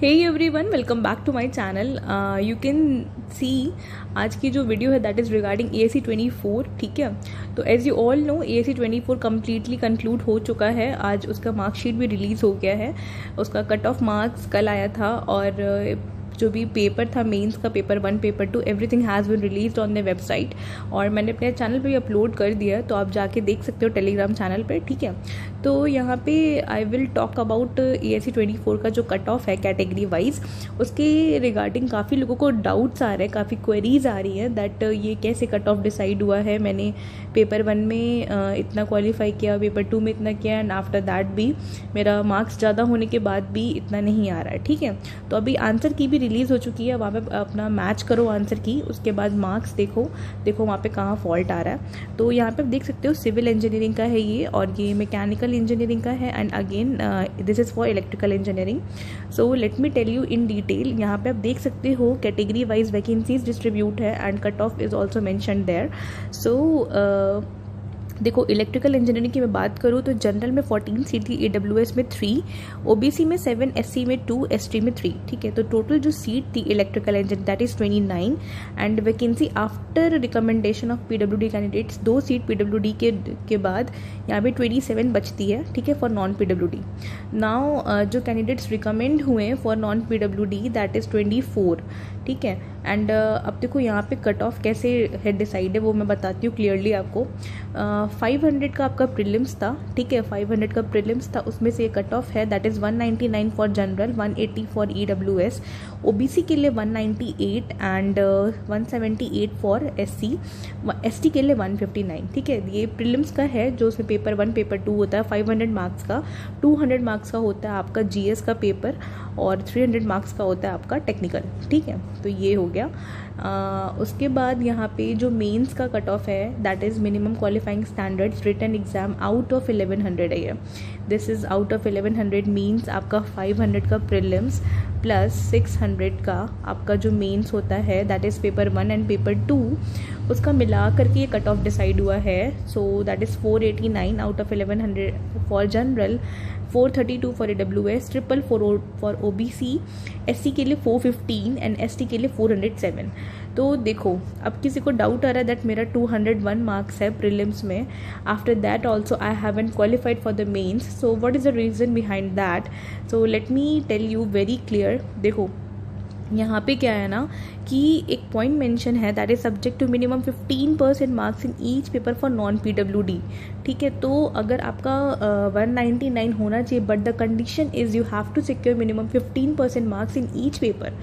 Hey everyone, welcome back to my channel. You can see आज की जो video है दैट इज़ रिगार्डिंग ASC 24। ठीक है, तो as you all know ASC 24 completely conclude हो चुका है। आज उसका मार्कशीट भी रिलीज़ हो गया है। उसका कट ऑफ मार्क्स कल आया था और जो भी पेपर था मेंस का, paper 1 paper 2 everything has been released on the website और मैंने अपने चैनल पे भी अपलोड कर दिया है, तो आप जाके देख सकते हो टेलीग्राम चैनल पे। ठीक है, तो यहाँ पे I will talk about ASC 24 का जो कट ऑफ है कैटेगरी वाइज, उसके रिगार्डिंग काफ़ी लोगों को डाउट्स आ रहे हैं, काफ़ी क्वेरीज आ रही हैं दैट ये कैसे कट ऑफ डिसाइड हुआ है। मैंने पेपर 1 में इतना क्वालिफाई किया, पेपर 2 में इतना किया एंड आफ्टर दैट भी मेरा मार्क्स ज़्यादा होने के बाद भी इतना नहीं आ रहा है। ठीक है, तो अभी आंसर की भी रिलीज़ हो चुकी है, वहाँ पे अपना मैच करो आंसर की, उसके बाद मार्क्स देखो वहाँ पे कहाँ फॉल्ट आ रहा है। तो यहाँ पे आप देख सकते हो सिविल इंजीनियरिंग का है ये, और ये मैकेनिकल इंजीनियरिंग का है and again this is for electrical engineering. So let me tell you in detail. यहाँ पे आप देख सकते हो कैटेगरी वाइज वैकेंसीज डिस्ट्रीब्यूट है and cut off is also mentioned there. So देखो, इलेक्ट्रिकल इंजीनियरिंग की मैं बात करूँ तो जनरल में 14 सीट थी, AWS में 3, OBC में 7, SC में 2, ST में 3। ठीक है, तो टोटल जो सीट थी electrical engineering that is 29 and vacancy after recommendation of PWD candidates 2 seat PWD के बाद यहाँ पे 27 बचती है। ठीक है, फॉर नॉन PWD। नाउ जो कैंडिडेट्स रिकमेंड हुए for non PWD that is 24। ठीक है, एंड अब देखो यहाँ पे कट ऑफ कैसे है डिसाइड है वो मैं बताती हूँ क्लियरली आपको। 500 का आपका प्रीलिम्स था। ठीक है, 500 का प्रीलिम्स था, उसमें से कट ऑफ है that is 199 for general, 180 for EWS, OBC के लिए 198 एंड 178 फॉर ST के लिए 159। ठीक है, ये प्रीलिम्स का है जो उसमें पेपर 1 पेपर 2 होता है 500 मार्क्स का, 200 मार्क्स का होता है आपका GS का पेपर और 300 मार्क्स का होता है आपका टेक्निकल। ठीक है, तो ये हो गया। उसके बाद यहाँ पे जो मेंस का कट ऑफ है that is minimum qualifying standards written exam out of 1100 है ये। This is out of 1100 means आपका 500 का प्रीलिम्स प्लस 600 का आपका जो मेंस होता है that is paper 1 and paper 2, उसका मिला करके ये कट ऑफ डिसाइड हुआ है। So that is 489 out of 1100 for general, 432 for AWS, 444 for OBC, SC के लिए 415 एंड ST के लिए 407। तो देखो, अब किसी को डाउट आ रहा है दैट मेरा 201 मार्क्स है प्रीलिम्स में, after that also I haven't qualified for the mains. So what is the reason behind that? So let me tell you very clear. देखो यहाँ पे क्या है ना कि एक पॉइंट मेंशन है that is subject to minimum 15% marks in each paper for non PWD। ठीक है, तो अगर आपका 199 होना चाहिए but the condition is you have to secure minimum 15% marks in each paper.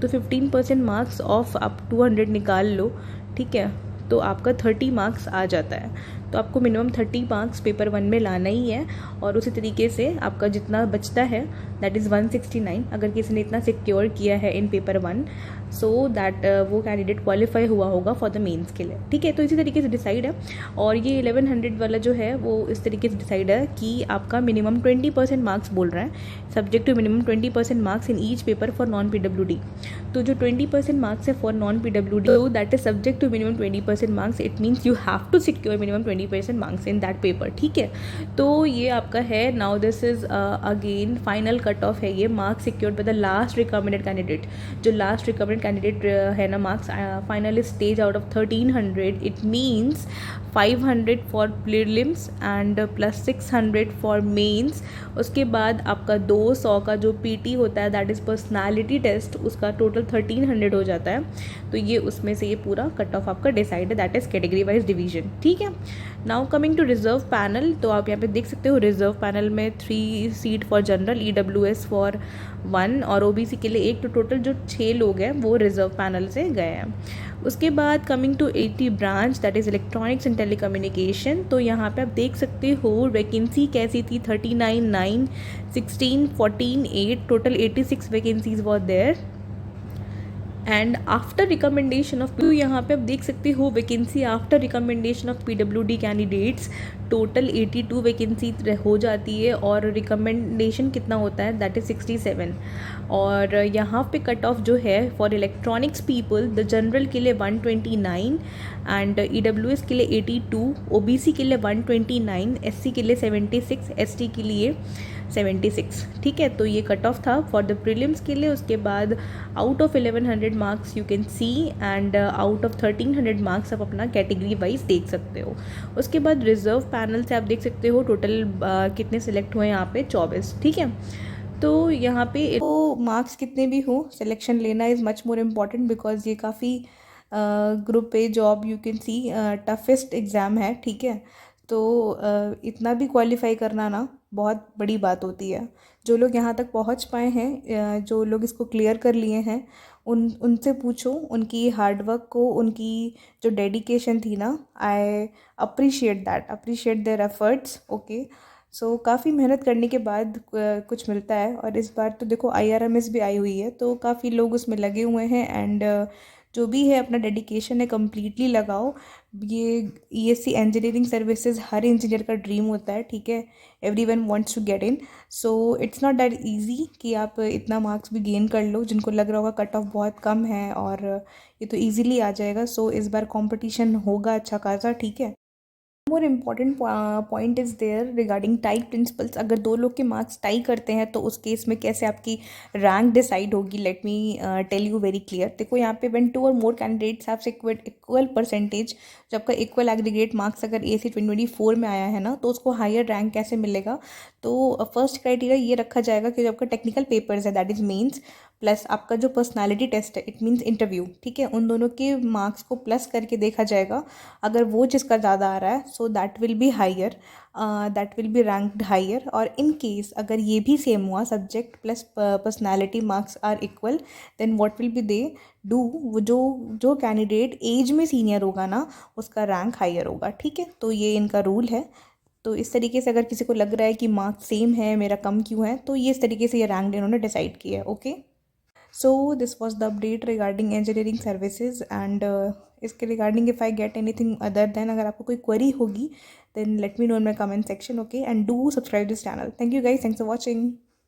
तो 15% मार्क्स ऑफ आप 200 निकाल लो। ठीक है, तो आपका 30 मार्क्स आ जाता है। तो आपको मिनिमम 30 मार्क्स पेपर 1 में लाना ही है और उसी तरीके से आपका जितना बचता है दैट इज़ 169 अगर किसी ने इतना सिक्योर किया है इन पेपर 1, सो दैट वो कैंडिडेट क्वालिफाई हुआ होगा फॉर द मेंस के लिए। ठीक है, तो इसी तरीके से डिसाइड है। और ये 1100 वाला जो है वो इस तरीके से डिसाइड है कि आपका मिनिमम 20% मार्क्स बोल रहा है, subject to minimum 20% marks in each paper for non PWD। तो जो 20% मार्क्स है for non PWD that is subject to minimum 20% marks, it means you have to secure minimum 20% marks in that paper. ठीक है, तो ये आपका है। Now this is again final cut off है, ये marks secured by the last recommended candidate. जो last recommended candidate है ना, marks final stage out of 1300, it means 500 for prelims and plus 600 for mains. उसके बाद आपका 200 का जो PT होता है दैट इज़ पर्सनालिटी टेस्ट, उसका टोटल 1300 हो जाता है। तो ये उसमें से ये पूरा कट ऑफ आपका डिसाइड है, that is category wise division. ठीक है, now coming to reserve panel, तो आप यहाँ पे देख सकते हो रिजर्व पैनल में 3 seat for general, EWS for 1 और OBC के लिए 1, तो टोटल जो 6 लोग हैं वो रिजर्व पैनल से गए हैं। उसके बाद coming to 80 branch that is electronics and telecommunication, तो यहाँ पे आप देख सकते हो वैकेंसी कैसी थी, 39 9 16 14 8, total 86 vacancies were there and after recommendation of, यहाँ पे आप देख सकते हो vacancy after recommendation of PWD candidates total 82 vacancy हो जाती है और रिकमेंडेशन कितना होता है, दैट इज़ 67। और यहाँ पे कट ऑफ जो है for electronics people, the general के लिए 129 एंड EWS के लिए 82, OBC के लिए 129, SC के लिए 76, ST के लिए 76। ठीक है, तो ये कट ऑफ था फॉर द प्रीलिम्स के लिए। उसके बाद out of 1100 marks you can C and out of 1300 marks आप अपना कैटेगरी वाइज देख सकते हो। उसके बाद रिजर्व पैनल से आप देख सकते हो टोटल कितने सिलेक्ट हुए यहाँ पे, 24। ठीक है, तो यहाँ पे तो मार्क्स कितने भी हो, सिलेक्शन लेना is much more important because ये काफ़ी group A job you can C toughest exam है। ठीक है, तो इतना भी क्वालिफाई करना ना बहुत बड़ी बात होती है। जो लोग यहाँ तक पहुँच पाए हैं, जो लोग इसको क्लियर कर लिए हैं, उनसे पूछो उनकी हार्डवर्क को, उनकी जो डेडिकेशन थी ना, I appreciate their efforts. Okay, so काफ़ी मेहनत करने के बाद कुछ मिलता है। और इस बार तो देखो IRMS भी आई हुई है, तो काफ़ी लोग उसमें लगे हुए हैं एंड जो भी है अपना डेडिकेशन है कम्प्लीटली लगाओ। ये ESC इंजीनियरिंग सर्विसेज हर इंजीनियर का ड्रीम होता है। ठीक है, everyone wants to get in, so it's not that easy कि आप इतना मार्क्स भी गेन कर लो। जिनको लग रहा होगा कट ऑफ बहुत कम है और ये तो ईजिली आ जाएगा, सो इस बार कंपटीशन होगा अच्छा खासा। ठीक है, more important point is there regarding tie principles. अगर दो लोग के मार्क्स टाई करते हैं तो उस केस में कैसे आपकी रैंक डिसाइड होगी, let me tell you very clear. देखो यहाँ पे व्हेन 2 और more candidates have equal percentage, जब आपका इक्वल एग्रीगेट मार्क्स अगर ASC 2024 में आया है ना, तो उसको हायर रैंक कैसे मिलेगा। तो फर्स्ट क्राइटेरिया ये रखा जाएगा कि जो आपका टेक्निकल पेपर्स है, दैट इज़ मेंस, प्लस आपका जो पर्सनालिटी टेस्ट है, इट मीन्स इंटरव्यू। ठीक है, उन दोनों के मार्क्स को प्लस करके देखा जाएगा। अगर वो जिसका ज़्यादा आ रहा है, so that will be higher, that will be ranked higher. और इन केस अगर ये भी सेम हुआ, subject plus personality marks are equal, then what will be they do, जो जो कैंडिडेट एज में सीनियर होगा ना, उसका रैंक हायर होगा। ठीक है, तो ये इनका रूल है। तो इस तरीके से अगर किसी को लग रहा है कि मार्क्स सेम है, मेरा कम क्यों है, तो ये इस तरीके से ये रैंक इन्होंने डिसाइड किया है। Okay, so this was the update regarding engineering services and इसके regarding if I get anything other than, अगर आपको कोई query होगी then let me know in my comment section. Okay, and do subscribe this channel. Thank you guys, thanks for watching.